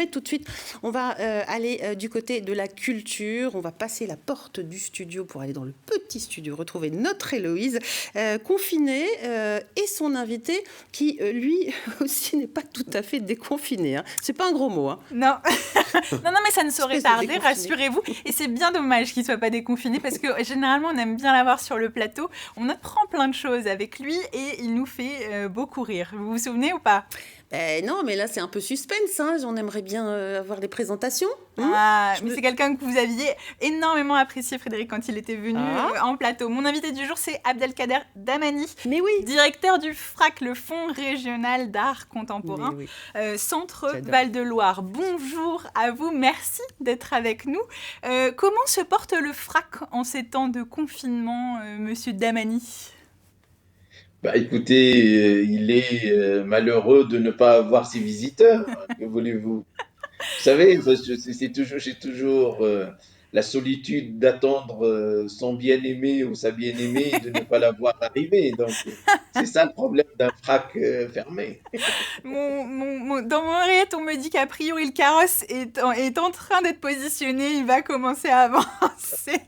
Et tout de suite, on va aller du côté de la culture. On va passer la porte du studio pour aller dans le petit studio, retrouver notre Héloïse, confinée, et son invité qui, lui aussi, n'est pas tout à fait déconfiné. Hein. C'est pas un gros mot. Hein. Non. Non, mais ça ne saurait Espèce de tarder, déconfiné. rassurez-vous. Et c'est bien dommage qu'il ne soit pas déconfiné parce que généralement, on aime bien l'avoir sur le plateau. On apprend plein de choses avec lui et il nous fait beaucoup rire. Vous vous souvenez ou pas? Non, mais là, c'est un peu suspense. Hein. On aimerait bien avoir des présentations. Mais c'est quelqu'un que vous aviez énormément apprécié, Frédéric, quand il était venu en plateau. Mon invité du jour, c'est Abdelkader Damani, Mais oui. directeur du FRAC, le Fonds régional d'art contemporain, Centre Val-de-Loire. Bonjour à vous, merci d'être avec nous. Comment se porte le FRAC en ces temps de confinement, monsieur Damani? Bah écoutez, il est malheureux de ne pas avoir ses visiteurs. Que voulez-vous? Vous savez, j'ai toujours la solitude d'attendre son bien-aimé ou sa bien-aimée et de ne pas la voir arriver. Donc, c'est ça le problème d'un frac fermé. Dans mon oreillette, on me dit qu'a priori, le carrosse est en train d'être positionné. Il va commencer à avancer.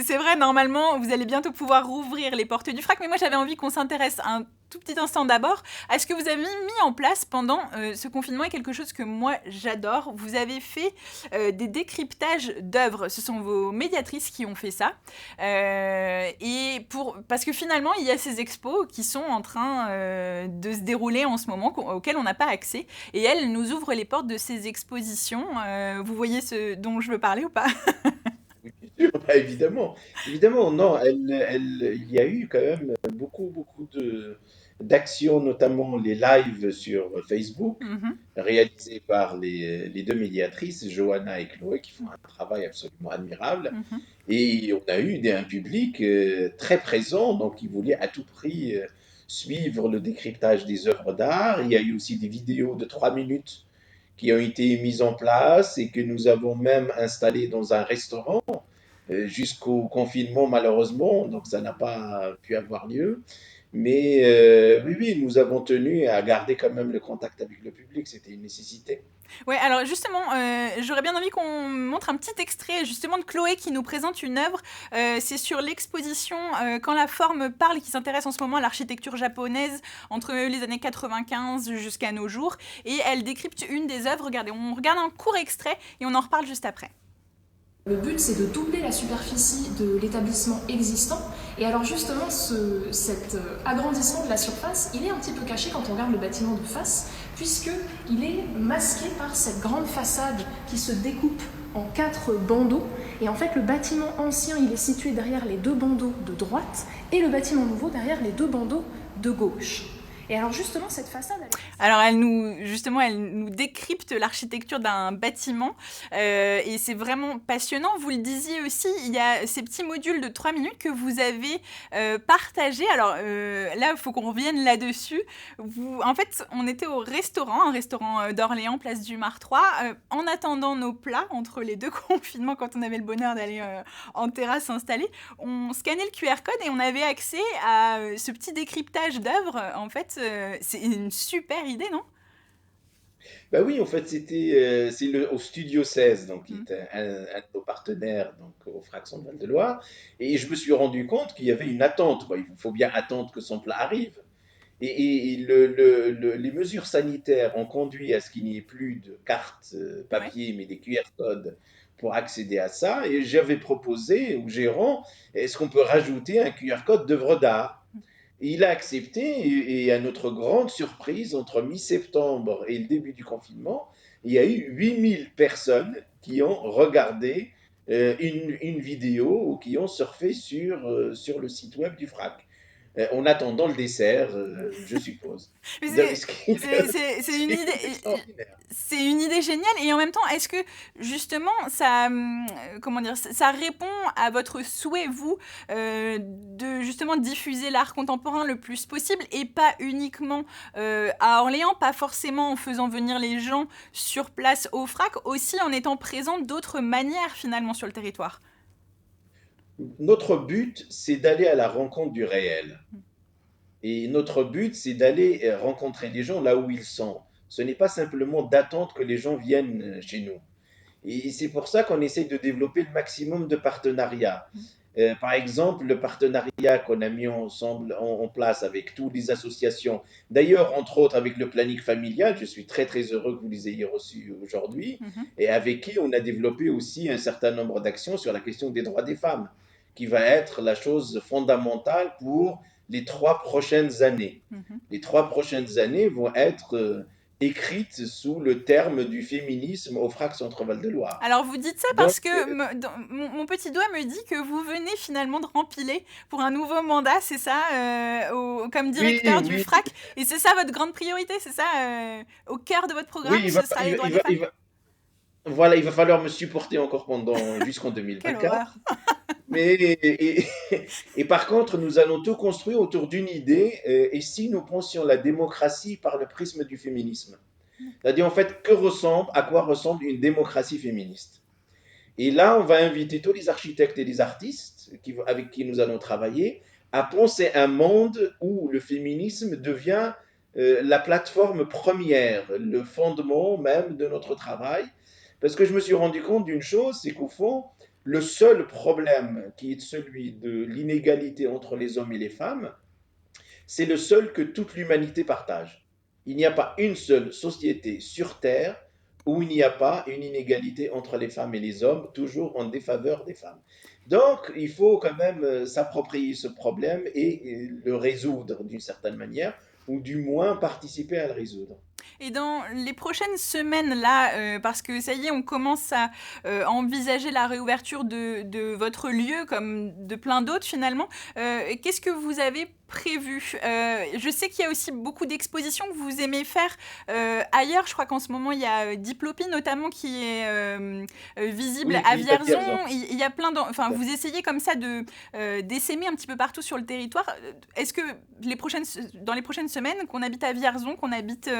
C'est vrai, normalement, vous allez bientôt pouvoir rouvrir les portes du FRAC. Mais moi, j'avais envie qu'on s'intéresse un tout petit instant d'abord à ce que vous avez mis en place pendant ce confinement est quelque chose que moi j'adore. Vous avez fait des décryptages d'œuvres. Ce sont vos médiatrices qui ont fait ça. Parce que finalement, il y a ces expos qui sont en train de se dérouler en ce moment, auxquelles on n'a pas accès. Et elles nous ouvrent les portes de ces expositions. Vous voyez ce dont je veux parler ou pas? Oui, bien sûr, bah, évidemment. Évidemment, non, il y a eu quand même beaucoup d'actions, notamment les lives sur Facebook, Mhm. réalisés par les deux médiatrices, Johanna et Chloé, qui font un travail absolument admirable. Mhm. Et on a eu un public très présent, donc qui voulait à tout prix suivre le décryptage des œuvres d'art. Il y a eu aussi des vidéos de 3 minutes qui ont été mises en place et que nous avons même installées dans un restaurant jusqu'au confinement malheureusement, donc ça n'a pas pu avoir lieu. Mais oui, nous avons tenu à garder quand même le contact avec le public, c'était une nécessité. Ouais, alors justement, j'aurais bien envie qu'on montre un petit extrait justement de Chloé qui nous présente une œuvre. C'est sur l'exposition Quand la forme parle, qui s'intéresse en ce moment à l'architecture japonaise entre les années 95 jusqu'à nos jours. Et elle décrypte une des œuvres. Regardez, on regarde un court extrait et on en reparle juste après. Le but, c'est de doubler la superficie de l'établissement existant. Et alors justement, cet agrandissement de la surface, il est un petit peu caché quand on regarde le bâtiment de face, puisqu'il est masqué par cette grande façade qui se découpe en 4 bandeaux. Et en fait, le bâtiment ancien, il est situé derrière les 2 bandeaux de droite, et le bâtiment nouveau derrière les 2 bandeaux de gauche. Et alors justement, cette façade... Alors elle nous décrypte l'architecture d'un bâtiment et c'est vraiment passionnant. Vous le disiez aussi, il y a ces petits modules de 3 minutes que vous avez partagés. Alors là, il faut qu'on revienne là-dessus. En fait, on était au restaurant, un restaurant d'Orléans, place du Mar 3, en attendant nos plats entre les deux confinements, quand on avait le bonheur d'aller en terrasse installée. On scannait le QR code et on avait accès à ce petit décryptage d'œuvres. En fait, c'est une super idée, non? Bah oui, en fait, au Studio 16, donc, qui est un de nos partenaires donc, au Fraxon de Val-de-Loire. Et je me suis rendu compte qu'il y avait une attente, quoi. Il faut bien attendre que son plat arrive. Les mesures sanitaires ont conduit à ce qu'il n'y ait plus de cartes Ouais. papier, mais des QR codes pour accéder à ça. Et j'avais proposé au gérant, est-ce qu'on peut rajouter un QR code d'œuvre d'art? Il a accepté et à notre grande surprise, entre mi-septembre et le début du confinement, il y a eu 8000 personnes qui ont regardé une vidéo ou qui ont surfé sur le site web du FRAC. En attendant le dessert, je suppose. Mais Donc, ce qui c'est une idée, est extraordinaire. c'est une idée géniale. Et en même temps, est-ce que justement ça, comment dire, ça répond à votre souhait, vous, de justement diffuser l'art contemporain le plus possible et pas uniquement à Orléans, pas forcément en faisant venir les gens sur place au FRAC, aussi en étant présent d'autres manières finalement sur le territoire. Notre but, c'est d'aller à la rencontre du réel. Et notre but, c'est d'aller rencontrer les gens là où ils sont. Ce n'est pas simplement d'attendre que les gens viennent chez nous. Et c'est pour ça qu'on essaye de développer le maximum de partenariats. Par exemple, le partenariat qu'on a mis ensemble en place avec toutes les associations, d'ailleurs, entre autres avec le planning familial, je suis très très heureux que vous les ayez reçus aujourd'hui, Mhm. et avec qui on a développé aussi un certain nombre d'actions sur la question des droits des femmes, qui va être la chose fondamentale pour les 3 prochaines années. Mhm. Les 3 prochaines années vont être écrites sous le terme du féminisme au FRAC Centre-Val de Loire. Alors vous dites ça Donc, parce que mon petit doigt me dit que vous venez finalement de rempiler pour un nouveau mandat, c'est ça, comme oui, directeur du oui, FRAC, et c'est ça votre grande priorité, c'est ça, au cœur de votre oui, programme, ce sera les droits des femmes. voilà, il va falloir me supporter encore jusqu'en Quelle 2024. horreur. Mais, et par contre, nous allons tout construire autour d'une idée, et si nous pensions la démocratie par le prisme du féminisme. C'est-à-dire, en fait, à quoi ressemble une démocratie féministe? Et là, on va inviter tous les architectes et les artistes avec qui nous allons travailler à penser un monde où le féminisme devient la plateforme première, le fondement même de notre travail. Parce que je me suis rendu compte d'une chose, c'est qu'au fond, le seul problème qui est celui de l'inégalité entre les hommes et les femmes, c'est le seul que toute l'humanité partage. Il n'y a pas une seule société sur Terre où il n'y a pas une inégalité entre les femmes et les hommes, toujours en défaveur des femmes. Donc, il faut quand même s'approprier ce problème et le résoudre d'une certaine manière, ou du moins participer à le résoudre. Et dans les prochaines semaines, là, parce que ça y est, on commence à envisager la réouverture de votre lieu, comme de plein d'autres finalement, qu'est-ce que vous avez prévu? Je sais qu'il y a aussi beaucoup d'expositions que vous aimez faire ailleurs. Je crois qu'en ce moment, il y a Diplopie notamment qui est visible Oui, à oui, à Vierzon. Vierzon. Il y a plein enfin, vous essayez comme ça d'essaimer un petit peu partout sur le territoire. Est-ce que dans les prochaines semaines, qu'on habite à Vierzon, qu'on habite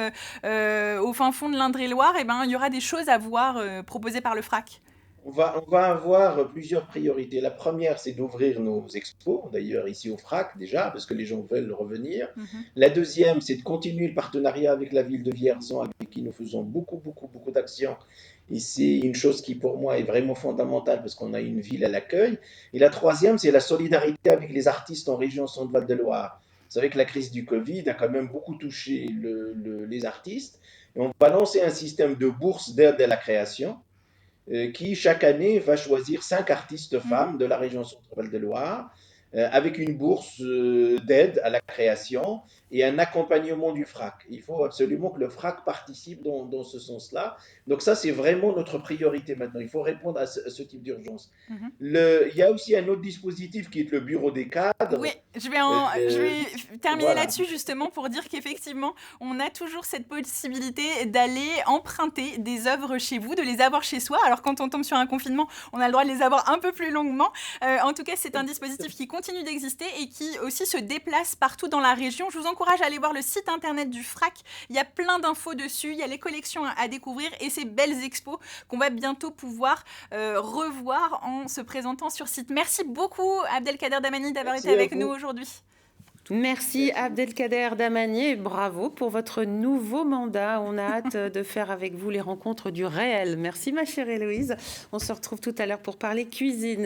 au fin fond de l'Indre-et-Loire, eh ben, il y aura des choses à voir proposées par le FRAC? On va avoir plusieurs priorités. La première, c'est d'ouvrir nos expos, d'ailleurs ici au FRAC déjà, parce que les gens veulent revenir. Mhm. La deuxième, c'est de continuer le partenariat avec la ville de Vierzon, avec qui nous faisons beaucoup, beaucoup, beaucoup d'actions. Et c'est une chose qui, pour moi, est vraiment fondamentale, parce qu'on a une ville à l'accueil. Et la troisième, c'est la solidarité avec les artistes en région Centre-Val de Loire. Vous savez que la crise du Covid a quand même beaucoup touché les artistes. Et on va lancer un système de bourse d'aide à la création qui chaque année va choisir 5 artistes Mhm. femmes de la région Centre-Val de Loire avec une bourse d'aide à la création et un accompagnement du FRAC. Il faut absolument que le FRAC participe dans ce sens-là. Donc ça, c'est vraiment notre priorité maintenant. Il faut répondre à ce type d'urgence. Mhm. Il y a aussi un autre dispositif qui est le bureau des Oui, cadres. je Euh, vais terminer voilà. là-dessus justement pour dire qu'effectivement, on a toujours cette possibilité d'aller emprunter des œuvres chez vous, de les avoir chez soi. Alors quand on tombe sur un confinement, on a le droit de les avoir un peu plus longuement. En tout cas, c'est un dispositif qui continue d'exister et qui aussi se déplace partout dans la région. Je vous encourage à aller voir le site internet du FRAC. Il y a plein d'infos dessus, il y a les collections à découvrir et ces belles expos qu'on va bientôt pouvoir revoir en se présentant sur site. Merci beaucoup Abdelkader Damani d'avoir été avec nous aujourd'hui. Merci Abdelkader Damani, bravo pour votre nouveau mandat. On a hâte de faire avec vous les rencontres du réel. Merci ma chère Héloïse. On se retrouve tout à l'heure pour parler cuisine.